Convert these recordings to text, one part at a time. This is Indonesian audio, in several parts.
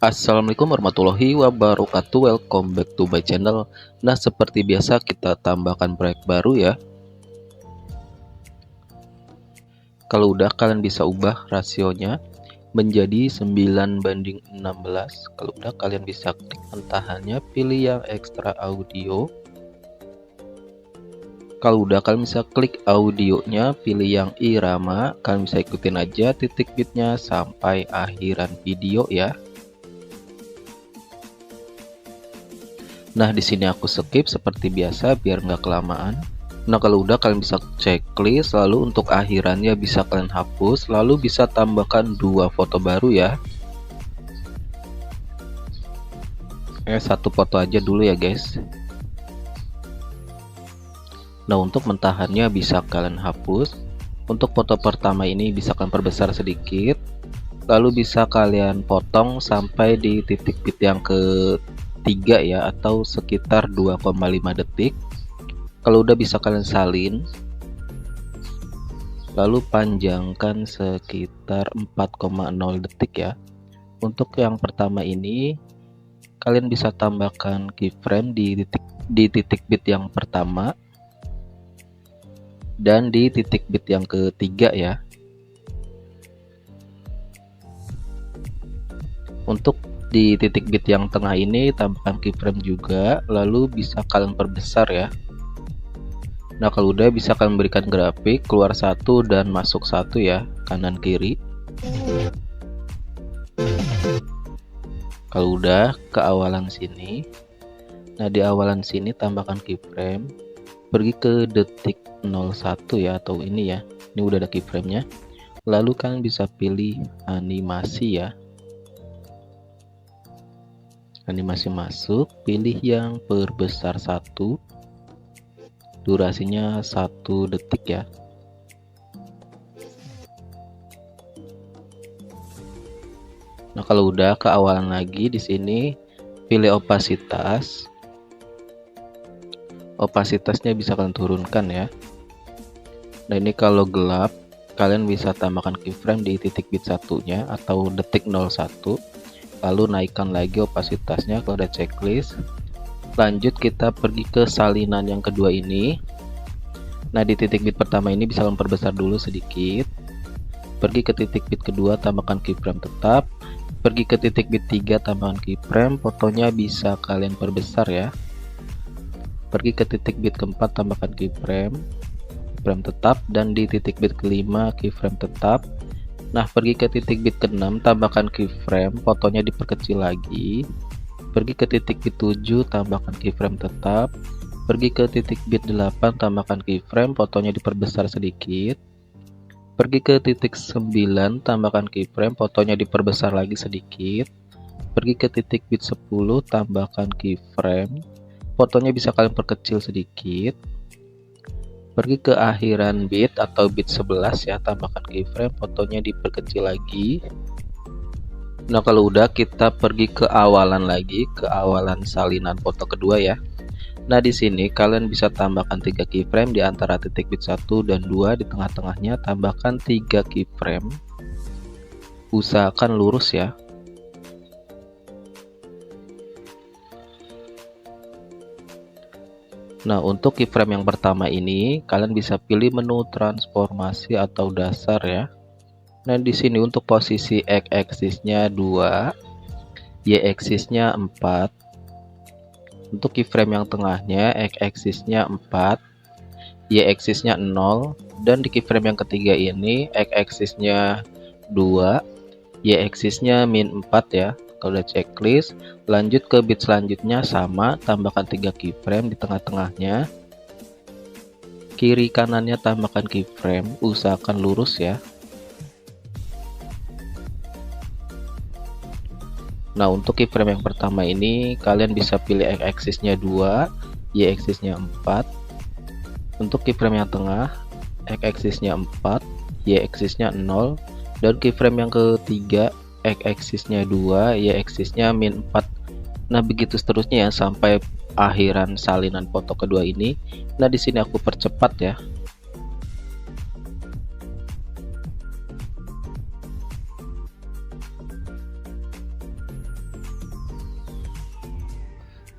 Assalamualaikum warahmatullahi wabarakatuh. Welcome back to my channel. Nah, seperti biasa kita tambahkan proyek baru ya. Kalau udah, kalian bisa ubah rasionya menjadi 9:16. Kalau udah, kalian bisa klik mentahannya, pilih yang ekstra audio. Kalau udah, kalian bisa klik audionya, pilih yang irama. Kalian bisa ikutin aja titik bitnya sampai akhiran video ya. Nah, di sini aku skip seperti biasa biar nggak kelamaan. Nah, kalau udah, kalian bisa checklist, lalu untuk akhirannya bisa kalian hapus, lalu bisa tambahkan 2 foto baru ya. Satu foto aja dulu ya guys. Nah, untuk mentahannya bisa kalian hapus. Untuk foto pertama ini bisa kalian perbesar sedikit, lalu bisa kalian potong sampai di titik bit yang ketiga ya, atau sekitar 2,5 detik. Kalau udah, bisa kalian salin, lalu panjangkan sekitar 4,0 detik ya. Untuk yang pertama ini kalian bisa tambahkan keyframe di titik bit yang pertama dan di titik bit yang ketiga ya. Untuk di titik bit yang tengah ini tambahkan keyframe juga, lalu bisa kalian perbesar ya. Nah, kalau udah, bisa kalian berikan grafik keluar satu dan masuk satu ya, kanan kiri. Kalau udah, ke awalan sini. Nah, di awalan sini tambahkan keyframe, pergi ke detik 01 ya, atau ini ya. Ini udah ada keyframe-nya. Lalu kalian bisa pilih animasi ya. Animasi masuk, pilih yang perbesar 1. Durasinya 1 detik ya. Nah, kalau udah, ke awalan lagi, di sini pilih opasitas. Opasitasnya bisa kalian turunkan ya. Nah, ini kalau gelap, kalian bisa tambahkan keyframe di titik bit satunya atau detik 01. Lalu naikkan lagi opasitasnya kalau ada checklist. Lanjut, kita pergi ke salinan yang kedua ini. Nah, di titik bit pertama ini bisa memperbesar dulu sedikit. Pergi ke titik bit kedua, tambahkan keyframe tetap. Pergi ke titik bit 3, tambahkan keyframe. Fotonya bisa kalian perbesar ya. Pergi ke titik bit keempat, tambahkan keyframe tetap, dan di titik bit kelima keyframe tetap. Nah, pergi ke titik bit ke-6, tambahkan keyframe, fotonya diperkecil lagi. Pergi ke titik bit 7, tambahkan keyframe tetap. Pergi ke titik bit 8, tambahkan keyframe, fotonya diperbesar sedikit. Pergi ke titik 9, tambahkan keyframe, fotonya diperbesar lagi sedikit. Pergi ke titik bit 10, tambahkan keyframe, fotonya bisa kalian perkecil sedikit. Pergi ke akhiran bit atau bit 11 ya, tambahkan keyframe, fotonya diperkecil lagi. Nah, kalau udah, kita pergi ke awalan lagi, ke awalan salinan foto kedua ya. Nah, di sini kalian bisa tambahkan 3 keyframe di antara titik bit 1 dan 2, di tengah-tengahnya tambahkan 3 keyframe. Usahakan lurus ya. Nah, untuk keyframe yang pertama ini kalian bisa pilih menu transformasi atau dasar ya. Nah, di sini untuk posisi x-axisnya 2, y-axisnya 4. Untuk keyframe yang tengahnya x-axisnya 4, y-axisnya 0, dan di keyframe yang ketiga ini x-axisnya 2, y-axisnya -4 ya. Kalau udah checklist, lanjut ke bit selanjutnya sama, tambahkan 3 keyframe di tengah-tengahnya. Kiri kanannya tambahkan keyframe, usahakan lurus ya. Nah, untuk keyframe yang pertama ini kalian bisa pilih x-axisnya 2, y-axisnya 4. Untuk keyframe yang tengah, x-axisnya 4, y-axisnya 0, dan keyframe yang ketiga x-axisnya 2, y-axisnya -4. Nah, begitu seterusnya ya sampai akhiran salinan foto kedua ini. Nah, di sini aku percepat ya.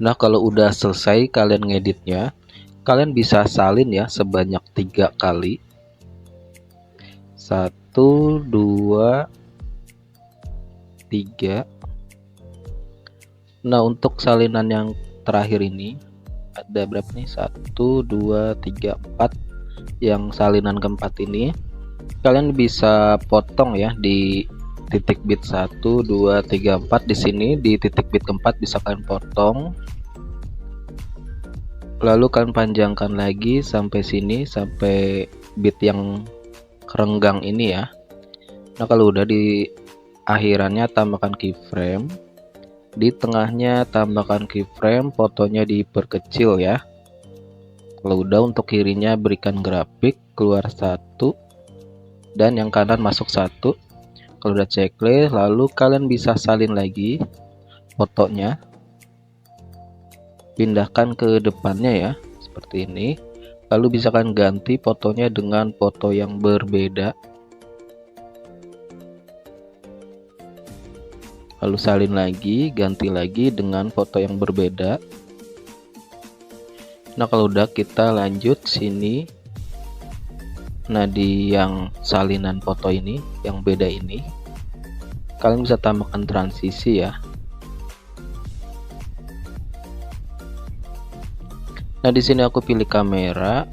Nah, kalau udah selesai kalian ngeditnya, kalian bisa salin ya sebanyak 3 kali. 1, 2, 3. Nah, untuk salinan yang terakhir ini ada berapa nih? 1, 2, 3, 4. Yang salinan keempat ini kalian bisa potong ya di titik bit 1, 2, 3, 4. Di sini di titik bit keempat bisa kalian potong. Lalu kalian panjangkan lagi sampai sini, sampai bit yang kerenggang ini ya. Nah, kalau udah di akhirannya tambahkan keyframe, di tengahnya tambahkan keyframe, fotonya diperkecil ya. Kalau udah, untuk kirinya berikan grafik keluar 1 dan yang kanan masuk 1. Kalau udah checklist, lalu kalian bisa salin lagi fotonya, pindahkan ke depannya ya seperti ini. Lalu bisa kalian ganti fotonya dengan foto yang berbeda, lalu salin lagi, ganti lagi dengan foto yang berbeda. Nah, kalau udah, kita lanjut sini. Nah, di yang salinan foto ini, yang beda ini, kalian bisa tambahkan transisi ya. Nah, di sini aku pilih kamera.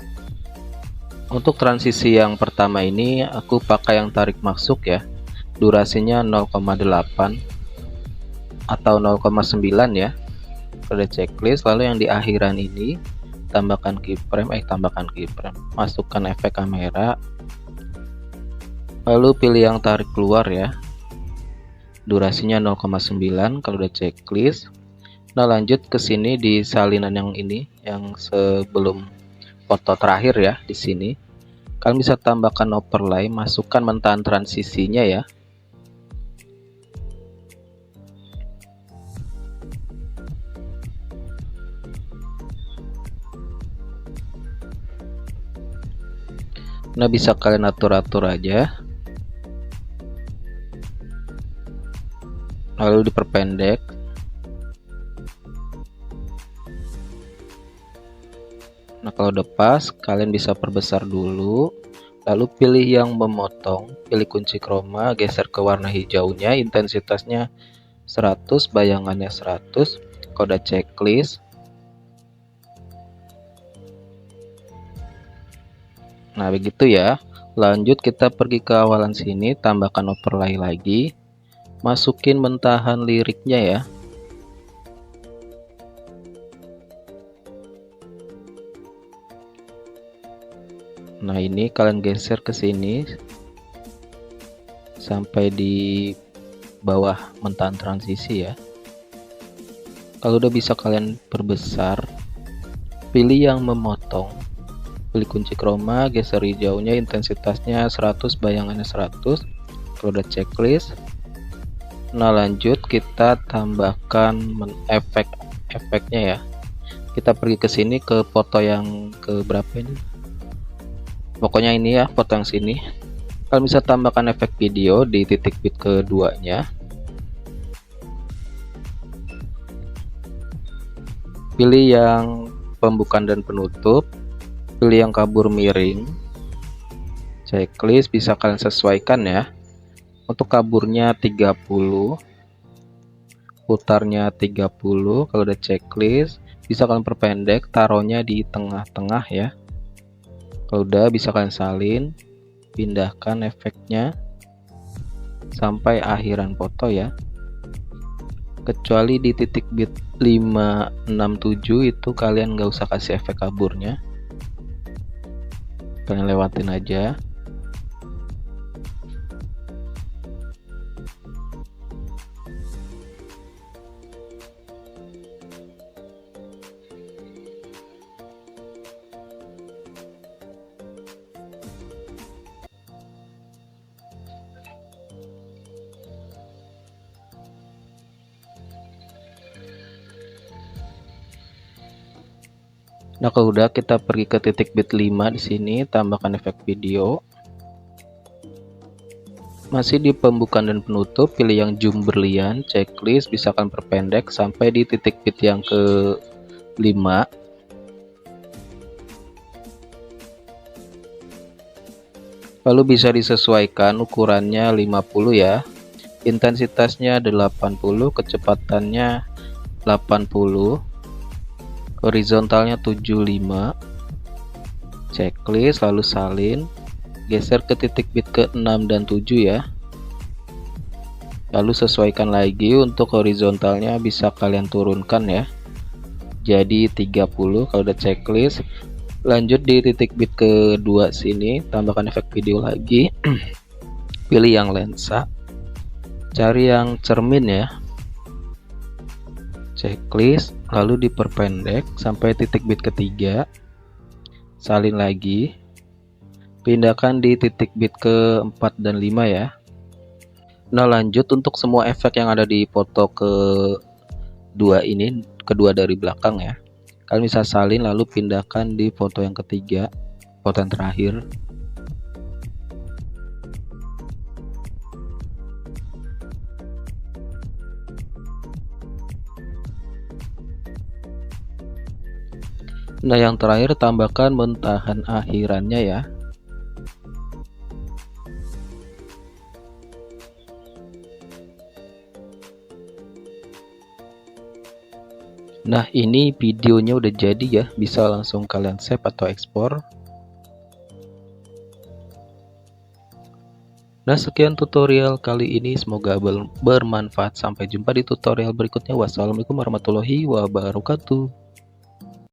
Untuk transisi yang pertama ini aku pakai yang tarik masuk ya. Durasinya 0,8 atau 0,9 ya. Pada checklist, lalu yang di akhiran ini tambahkan keyframe, masukkan efek kamera, lalu pilih yang tarik keluar ya, durasinya 0,9 kalau udah checklist. Nah, lanjut ke sini di salinan yang ini, yang sebelum foto terakhir ya. Di sini kalian bisa tambahkan overlay, masukkan mentahan transisinya ya. Nah, bisa kalian atur-atur aja, lalu diperpendek. Nah, kalau udah pas, kalian bisa perbesar dulu, lalu pilih yang memotong, pilih kunci chroma, geser ke warna hijaunya, intensitasnya 100, bayangannya 100. Kalau udah checklist, nah begitu ya. Lanjut, kita pergi ke awalan sini, tambahkan overlay lagi, masukin mentahan liriknya ya. Nah, ini kalian geser ke sini sampai di bawah mentahan transisi ya. Kalau udah, bisa kalian perbesar, pilih yang memotong, pilih kunci chroma, geser hijaunya, intensitasnya 100, bayangannya 100. Kalau udah checklist, nah lanjut kita tambahkan efeknya ya. Kita pergi ke sini ke foto yang ke berapa ini, pokoknya ini ya, foto yang sini. Kalian bisa tambahkan efek video di titik bit keduanya, pilih yang pembukaan dan penutup, pilih yang kabur miring, checklist, bisa kalian sesuaikan ya. Untuk kaburnya 30, putarnya 30. Kalau udah checklist, bisa kalian perpendek, taruhnya di tengah-tengah ya. Kalau udah, bisa kalian salin, pindahkan efeknya sampai akhiran foto ya. Kecuali di titik bit 567 itu kalian nggak usah kasih efek kaburnya, kalian lewatin aja. Nah, kalau udah, kita pergi ke titik bit 5 di sini, tambahkan efek video. Masih di pembukaan dan penutup, pilih yang zoom berlian, checklist, bisa kalian perpendek sampai di titik bit yang ke 5. Lalu bisa disesuaikan ukurannya 50 ya. Intensitasnya 80, kecepatannya 80, horizontalnya 75. Checklist lalu salin, geser ke titik bit ke 6 dan 7 ya. Lalu sesuaikan lagi, untuk horizontalnya bisa kalian turunkan ya. Jadi 30 kalau udah checklist. Lanjut di titik bit kedua sini, tambahkan efek video lagi. Pilih yang lensa, cari yang cermin ya. Checklist, lalu diperpendek sampai titik bit ketiga. Salin lagi, pindahkan di titik bit ke-4 dan 5 ya. Nah, lanjut untuk semua efek yang ada di foto kedua ini, kedua dari belakang ya. Kalian bisa salin lalu pindahkan di foto yang ketiga, foto yang terakhir. Nah, yang terakhir tambahkan mentahan akhirannya ya. Nah, ini videonya udah jadi ya, bisa langsung kalian save atau ekspor. Nah, sekian tutorial kali ini, semoga bermanfaat. Sampai jumpa di tutorial berikutnya. Wassalamualaikum warahmatullahi wabarakatuh.